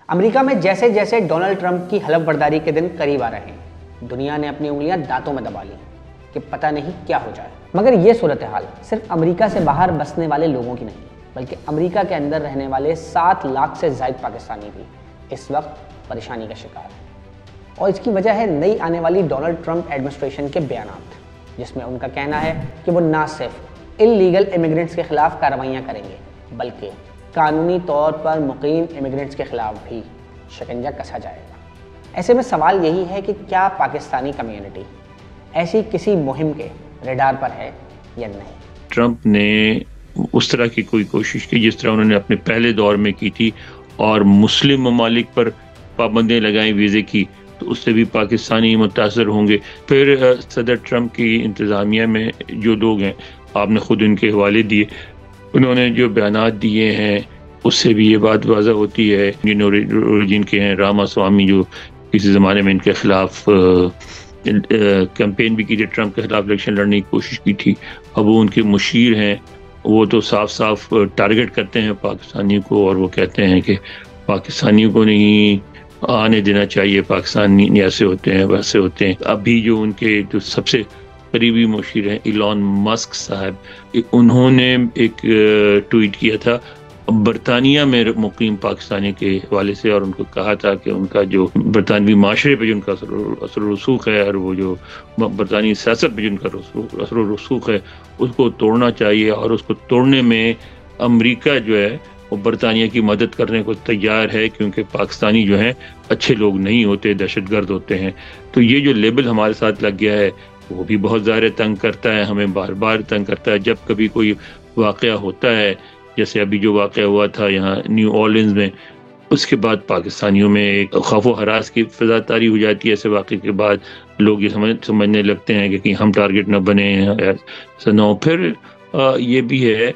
امریکہ میں جیسے جیسے ڈونلڈ ٹرمپ کی حلف برداری کے دن قریب آ رہے ہیں، دنیا نے اپنی انگلیاں دانتوں میں دبا لی کہ پتہ نہیں کیا ہو جائے۔ مگر یہ صورتحال صرف امریکہ سے باہر بسنے والے لوگوں کی نہیں، بلکہ امریکہ کے اندر رہنے والے 7 لاکھ سے زائد پاکستانی بھی اس وقت پریشانی کا شکار ہیں۔ اور اس کی وجہ ہے نئی آنے والی ڈونلڈ ٹرمپ ایڈمنسٹریشن کے بیانات، جس میں ان کا کہنا ہے کہ وہ نہ صرف انلیگل امیگرنٹس کے خلاف کارروائیاں کریں گے، بلکہ قانونی طور پر مقیم امیگرنٹس کے خلاف بھی شکنجہ کسا جائے گا۔ ایسے میں سوال یہی ہے کہ کیا پاکستانی کمیونٹی ایسی کسی مہم کے ریڈار پر ہے یا نہیں؟ ٹرمپ نے اس طرح کی کوئی کوشش کی جس طرح انہوں نے اپنے پہلے دور میں کی تھی اور مسلم ممالک پر پابندیاں لگائیں ویزے کی، تو اس سے بھی پاکستانی متاثر ہوں گے۔ پھر صدر ٹرمپ کی انتظامیہ میں جو لوگ ہیں، آپ نے خود ان کے حوالے دیے، انہوں نے جو بیانات دیے ہیں اس سے بھی یہ بات واضح ہوتی ہے۔ انڈین اوریجن کے ہیں راما سوامی، جو کسی زمانے میں ان کے خلاف کیمپین بھی کی تھی، ٹرمپ کے خلاف الیکشن لڑنے کی کوشش کی تھی، اب وہ ان کے مشیر ہیں۔ وہ تو صاف صاف ٹارگٹ کرتے ہیں پاکستانیوں کو، اور وہ کہتے ہیں کہ پاکستانیوں کو نہیں آنے دینا چاہیے، پاکستانی ایسے ہوتے ہیں ویسے ہوتے ہیں۔ ابھی جو ان کے جو سب سے قریبی مشیر ہیں ایلان مسک صاحب، انہوں نے ایک ٹویٹ کیا تھا برطانیہ میں مقیم پاکستانی کے حوالے سے، اور ان کو کہا تھا کہ ان کا جو برطانوی معاشرے پہ جو ان کا اثر و رسوخ ہے، اور وہ جو برطانوی سیاست پہ جو ان کا اثر و رسوخ ہے، اس کو توڑنا چاہیے، اور اس کو توڑنے میں امریکہ جو ہے وہ برطانیہ کی مدد کرنے کو تیار ہے، کیونکہ پاکستانی جو ہیں اچھے لوگ نہیں ہوتے، دہشت گرد ہوتے ہیں۔ تو یہ جو لیبل ہمارے ساتھ لگ گیا ہے وہ بھی بہت ظاہر تنگ کرتا ہے، ہمیں بار بار تنگ کرتا ہے۔ جب کبھی کوئی واقعہ ہوتا ہے، جیسے ابھی جو واقعہ ہوا تھا یہاں نیو اورلینز میں، اس کے بعد پاکستانیوں میں ایک خوف و ہراس کی فضا طاری ہو جاتی ہے۔ ایسے واقعے کے بعد لوگ یہ سمجھنے لگتے ہیں کہ کہیں ہم ٹارگٹ نہ بنے۔ پھر یہ بھی ہے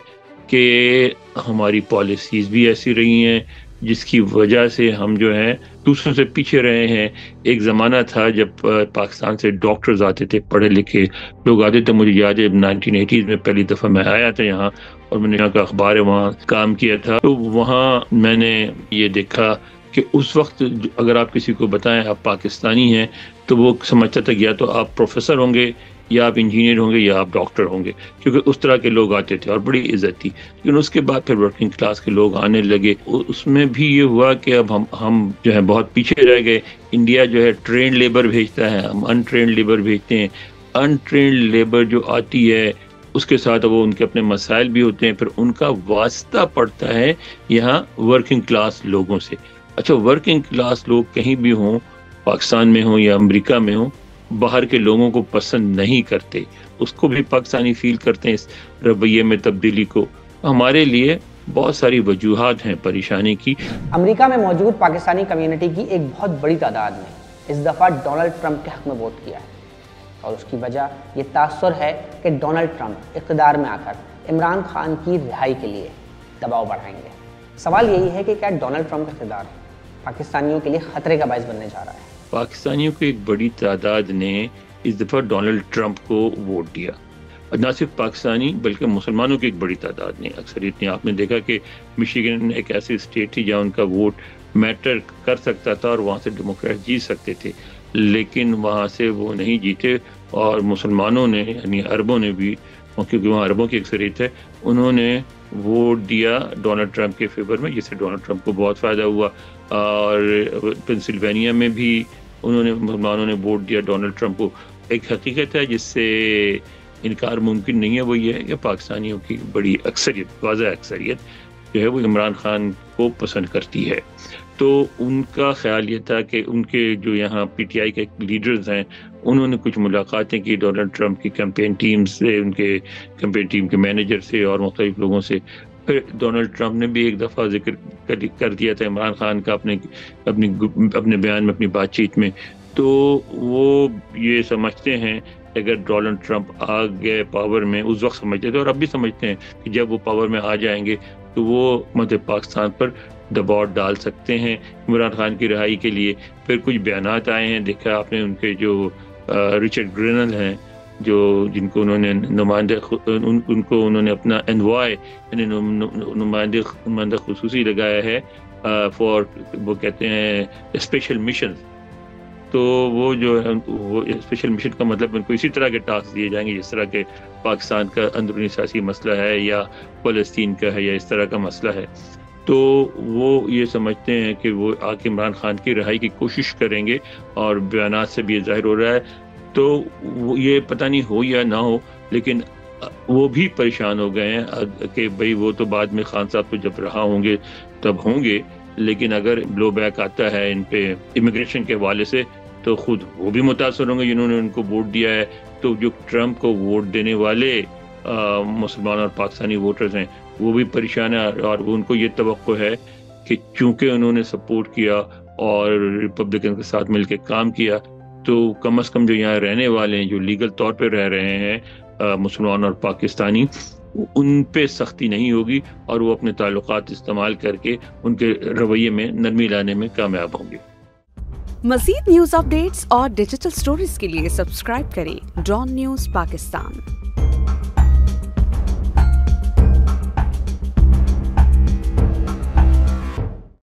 کہ ہماری پالیسیز بھی ایسی رہی ہیں جس کی وجہ سے ہم جو ہیں دوسروں سے پیچھے رہے ہیں۔ ایک زمانہ تھا جب پاکستان سے ڈاکٹرز آتے تھے، پڑھے لکھے لوگ آتے تھے۔ مجھے یاد ہے 1980 میں پہلی دفعہ میں آیا تھا یہاں، اور میں نے یہاں کا اخبار ہے وہاں کام کیا تھا، تو وہاں میں نے یہ دیکھا کہ اس وقت اگر آپ کسی کو بتائیں آپ پاکستانی ہیں تو وہ سمجھتا تھا یا تو آپ پروفیسر ہوں گے، یا آپ انجینئر ہوں گے، یا آپ ڈاکٹر ہوں گے، کیونکہ اس طرح کے لوگ آتے تھے اور بڑی عزت تھی۔ لیکن اس کے بعد پھر ورکنگ کلاس کے لوگ آنے لگے، اس میں بھی یہ ہوا کہ اب ہم جو ہے بہت پیچھے رہ گئے۔ انڈیا جو ہے ٹرینڈ لیبر بھیجتا ہے، ہم ان ٹرینڈ لیبر بھیجتے ہیں۔ ان ٹرینڈ لیبر جو آتی ہے اس کے ساتھ وہ ان کے اپنے مسائل بھی ہوتے ہیں، پھر ان کا واسطہ پڑتا ہے یہاں ورکنگ کلاس لوگوں سے۔ اچھا، ورکنگ کلاس لوگ کہیں بھی ہوں، پاکستان میں ہوں یا امریکہ میں ہوں، باہر کے لوگوں کو پسند نہیں کرتے، اس کو بھی پاکستانی فیل کرتے ہیں اس رویے میں تبدیلی کو۔ ہمارے لیے بہت ساری وجوہات ہیں پریشانی کی۔ امریکہ میں موجود پاکستانی کمیونٹی کی ایک بہت بڑی تعداد نے اس دفعہ ڈونلڈ ٹرمپ کے حق میں ووٹ کیا ہے، اور اس کی وجہ یہ تاثر ہے کہ ڈونلڈ ٹرمپ اقتدار میں آ کر عمران خان کی رہائی کے لیے دباؤ بڑھائیں گے۔ سوال یہی ہے کہ کیا ڈونلڈ ٹرمپ کا اقتدار پاکستانیوں کے لیے خطرے کا باعث بننے جا رہا ہے؟ پاکستانیوں کی ایک بڑی تعداد نے اس دفعہ ڈونلڈ ٹرمپ کو ووٹ دیا، نہ صرف پاکستانی بلکہ مسلمانوں کی ایک بڑی تعداد نے، اکثریت نے۔ آپ نے دیکھا کہ مشیگن ایک ایسی اسٹیٹ تھی جہاں ان کا ووٹ میٹر کر سکتا تھا اور وہاں سے ڈیموکریٹ جیت سکتے تھے، لیکن وہاں سے وہ نہیں جیتے، اور مسلمانوں نے یعنی عربوں نے بھی، کیونکہ وہاں عربوں کی اکثریت ہے، انہوں نے ووٹ دیا ڈونلڈ ٹرمپ کے فیور میں، جس سے ڈونلڈ ٹرمپ کو بہت فائدہ ہوا۔ اور پنسلوینیا میں بھی مسلمانوں نے ووٹ دیا ڈونلڈ ٹرمپ کو۔ ایک حقیقت ہے جس سے انکار ممکن نہیں ہے، وہ یہ ہے کہ پاکستانیوں کی بڑی اکثریت، واضح اکثریت جو ہے وہ عمران خان کو پسند کرتی ہے۔ تو ان کا خیال یہ تھا کہ ان کے جو یہاں پی ٹی آئی کے لیڈرز ہیں، انہوں نے کچھ ملاقاتیں کی ڈونلڈ ٹرمپ کی کیمپین ٹیم سے، ان کے کیمپین ٹیم کے مینیجر سے اور مختلف لوگوں سے۔ پھر ڈونلڈ ٹرمپ نے بھی ایک دفعہ ذکر کر دیا تھا عمران خان کا اپنے بیان میں، اپنی بات چیت میں۔ تو وہ یہ سمجھتے ہیں کہ اگر ڈونلڈ ٹرمپ آ گئے پاور میں، اس وقت سمجھتے تھے اور اب بھی سمجھتے ہیں کہ جب وہ پاور میں آ جائیں گے تو وہ مطلب پاکستان پر دباؤ ڈال سکتے ہیں عمران خان کی رہائی کے لیے۔ پھر کچھ بیانات آئے ہیں، دیکھا آپ نے ان کے جو رچرڈ گرینل ہیں، جن کو انہوں نے ان کو انہوں نے اپنا انوائے یعنی نمائندہ خصوصی لگایا ہے، فار وہ کہتے ہیں اسپیشل مشن. تو وہ جو ہے وہ اسپیشل مشن کا مطلب ان کو اسی طرح کے ٹاسک دیے جائیں گے جس طرح کے پاکستان کا اندرونی سیاسی مسئلہ ہے یا فلسطین کا ہے یا اس طرح کا مسئلہ ہے. تو وہ یہ سمجھتے ہیں کہ وہ آ کے عمران خان کی رہائی کی کوشش کریں گے اور بیانات سے بھی یہ ظاہر ہو رہا ہے. تو یہ پتہ نہیں ہو یا نہ ہو لیکن وہ بھی پریشان ہو گئے ہیں کہ بھئی وہ تو بعد میں خان صاحب تو جب رہا ہوں گے تب ہوں گے، لیکن اگر بلو بیک آتا ہے ان پہ امیگریشن کے حوالے سے تو خود وہ بھی متاثر ہوں گے جنہوں نے ان کو ووٹ دیا ہے. تو جو ٹرمپ کو ووٹ دینے والے مسلمان اور پاکستانی ووٹرز ہیں وہ بھی پریشان ہیں اور ان کو یہ توقع ہے کہ چونکہ انہوں نے سپورٹ کیا اور ریپبلکن کے ساتھ مل کے کام کیا تو کم از کم جو یہاں رہنے والے ہیں جو لیگل طور پہ رہ رہے ہیں مسلمان اور پاکستانی، ان پہ سختی نہیں ہوگی اور وہ اپنے تعلقات استعمال کر کے ان کے رویے میں نرمی لانے میں کامیاب ہوں گے. مزید نیوز اپ ڈیٹس اور ڈیجیٹل سٹوریز کے لیے سبسکرائب کریں ڈان نیوز پاکستان.